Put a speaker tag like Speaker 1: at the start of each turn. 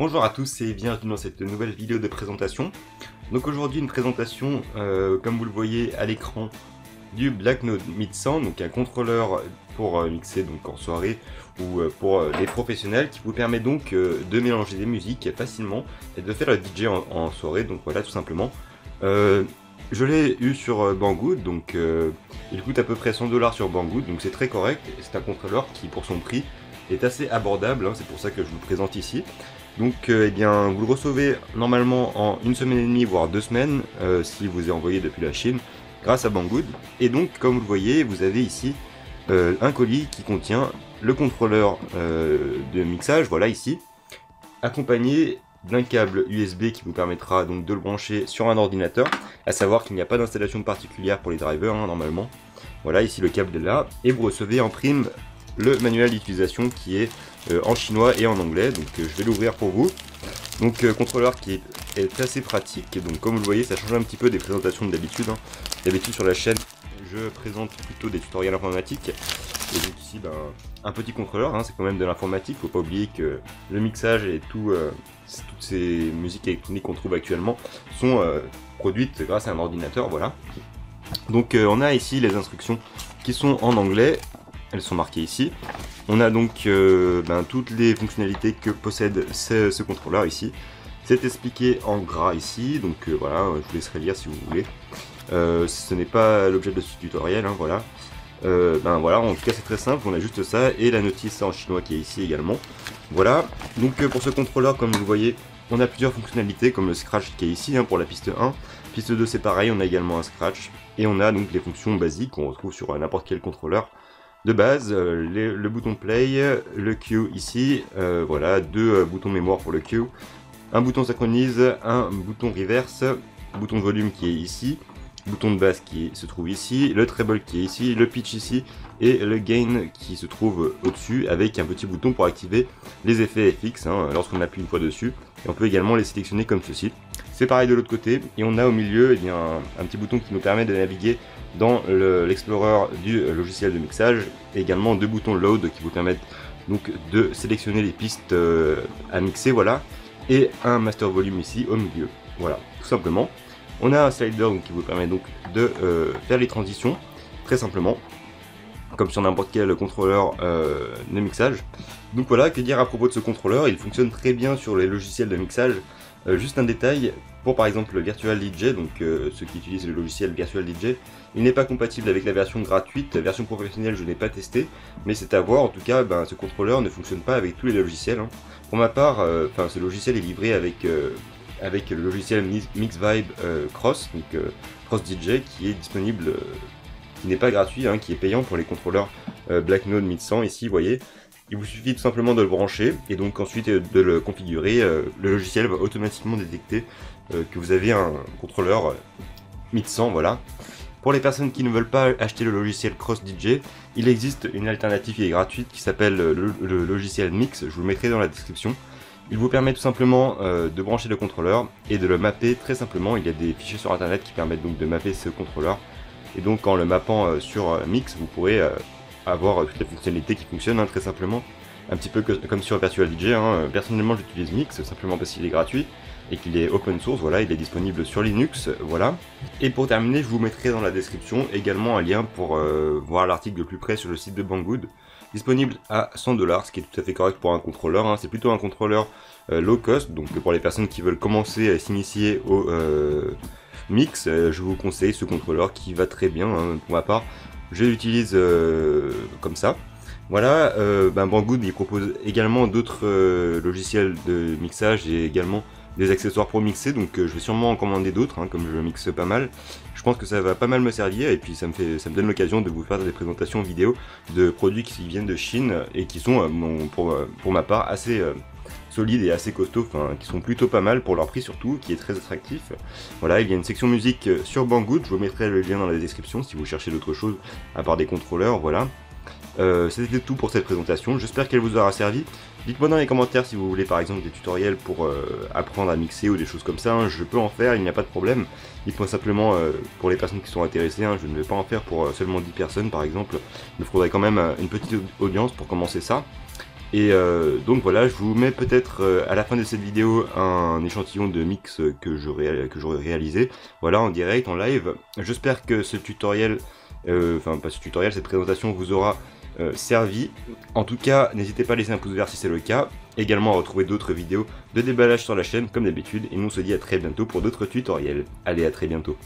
Speaker 1: Bonjour à tous et bienvenue dans cette nouvelle vidéo de présentation. Donc aujourd'hui une présentation, comme vous le voyez à l'écran, du Black Node Mid 100, donc un contrôleur pour mixer donc en soirée ou pour les professionnels, qui vous permet donc de mélanger des musiques facilement et de faire le DJ en soirée. Donc voilà, tout simplement. Je l'ai eu sur Banggood, donc il coûte à peu près 100$ sur Banggood, donc c'est très correct. C'est un contrôleur qui, pour son prix, est assez abordable, hein, c'est pour ça que je vous le présente ici. Donc eh bien, vous le recevez normalement en 1 semaine et demie, voire 2 semaines, si vous est envoyé depuis la Chine, grâce à Banggood. Et donc, comme vous le voyez, vous avez ici un colis qui contient le contrôleur de mixage, voilà ici, accompagné d'un câble USB qui vous permettra donc de le brancher sur un ordinateur, à savoir qu'il n'y a pas d'installation particulière pour les drivers, hein, normalement. Voilà, ici le câble est là, et vous recevez en prime le manuel d'utilisation qui est en chinois et en anglais, donc je vais l'ouvrir pour vous. Donc contrôleur qui est assez pratique, et donc comme vous le voyez ça change un petit peu des présentations d'habitude, hein. D'habitude sur la chaîne je présente plutôt des tutoriels informatiques, et donc ici un petit contrôleur, hein, c'est quand même de l'informatique, faut pas oublier que le mixage et toutes ces musiques électroniques qu'on trouve actuellement sont produites grâce à un ordinateur, voilà. Donc on a ici les instructions qui sont en anglais, elles sont marquées ici. On a donc toutes les fonctionnalités que possède ce contrôleur ici. C'est expliqué en gras ici, donc voilà, je vous laisserai lire si vous voulez. Ce n'est pas l'objet de ce tutoriel, hein, voilà. Voilà, en tout cas c'est très simple, on a juste ça, et la notice en chinois qui est ici également. Voilà, donc pour ce contrôleur, comme vous le voyez, on a plusieurs fonctionnalités, comme le scratch qui est ici, hein, pour la piste 1. Piste 2 c'est pareil, on a également un scratch. Et on a donc les fonctions basiques qu'on retrouve sur n'importe quel contrôleur de base, le bouton play, le Q ici, voilà, deux boutons mémoire pour le Q, un bouton synchronise, un bouton reverse, bouton volume qui est ici, bouton de basse qui se trouve ici, le treble qui est ici, le pitch ici, et le gain qui se trouve au-dessus, avec un petit bouton pour activer les effets FX, hein, lorsqu'on appuie une fois dessus, et on peut également les sélectionner comme ceci. C'est pareil de l'autre côté, et on a au milieu un petit bouton qui nous permet de naviguer dans l'explorer du logiciel de mixage, et également deux boutons load qui vous permettent donc de sélectionner les pistes à mixer, voilà, et un master volume ici au milieu, voilà, tout simplement. On a un slider donc, qui vous permet donc de faire les transitions, très simplement, comme sur n'importe quel contrôleur de mixage. Donc voilà, que dire à propos de ce contrôleur, il fonctionne très bien sur les logiciels de mixage. Juste un détail, pour par exemple le Virtual DJ, donc ceux qui utilisent le logiciel Virtual DJ, il n'est pas compatible avec la version gratuite, la version professionnelle je n'ai pas testé, mais c'est à voir. En tout cas ce contrôleur ne fonctionne pas avec tous les logiciels, hein. Pour ma part, ce logiciel est livré avec le logiciel MixVibe Cross, donc Cross DJ, qui est disponible, qui n'est pas gratuit, hein, qui est payant pour les contrôleurs Black Node Mid 100 ici, vous voyez. Il vous suffit tout simplement de le brancher et donc ensuite de le configurer. Le logiciel va automatiquement détecter que vous avez un contrôleur Mid 100, voilà. Pour les personnes qui ne veulent pas acheter le logiciel Cross DJ, il existe une alternative qui est gratuite qui s'appelle le logiciel Mix, je vous le mettrai dans la description. Il vous permet tout simplement de brancher le contrôleur et de le mapper très simplement. Il y a des fichiers sur internet qui permettent donc de mapper ce contrôleur. Et donc en le mappant sur Mix, vous pourrez avoir toutes les fonctionnalités qui fonctionnent, hein, très simplement. Un petit peu comme sur Virtual DJ, hein. Personnellement j'utilise Mix simplement parce qu'il est gratuit et qu'il est open source, voilà, il est disponible sur Linux, voilà. Et pour terminer, je vous mettrai dans la description également un lien pour voir l'article de plus près sur le site de Banggood, disponible à 100$, ce qui est tout à fait correct pour un contrôleur, hein. C'est plutôt un contrôleur low cost, donc pour les personnes qui veulent commencer à s'initier au mix, je vous conseille ce contrôleur qui va très bien, hein, pour ma part. Je l'utilise comme ça. Voilà, Banggood il propose également d'autres logiciels de mixage et également des accessoires pour mixer, donc je vais sûrement en commander d'autres, hein, comme je mixe pas mal. Je pense que ça va pas mal me servir et puis ça me donne l'occasion de vous faire des présentations vidéo de produits qui viennent de Chine et qui sont pour ma part assez solides et assez costauds, enfin qui sont plutôt pas mal pour leur prix surtout, qui est très attractif. Voilà, il y a une section musique sur Banggood, je vous mettrai le lien dans la description si vous cherchez d'autres choses à part des contrôleurs, voilà. C'était tout pour cette présentation, j'espère qu'elle vous aura servi. Dites-moi dans les commentaires si vous voulez par exemple des tutoriels pour apprendre à mixer ou des choses comme ça, hein. Je peux en faire, il n'y a pas de problème. Dites-moi simplement pour les personnes qui sont intéressées, hein, je ne vais pas en faire pour seulement 10 personnes par exemple. Il me faudrait quand même une petite audience pour commencer ça. Et donc voilà, je vous mets peut-être à la fin de cette vidéo un échantillon de mix que j'aurais réalisé, voilà, en direct, en live. J'espère que ce tutoriel, enfin pas ce tutoriel, cette présentation vous aura servi. En tout cas, n'hésitez pas à laisser un pouce vert si c'est le cas. Également à retrouver d'autres vidéos de déballage sur la chaîne comme d'habitude. Et nous on se dit à très bientôt pour d'autres tutoriels. Allez, à très bientôt.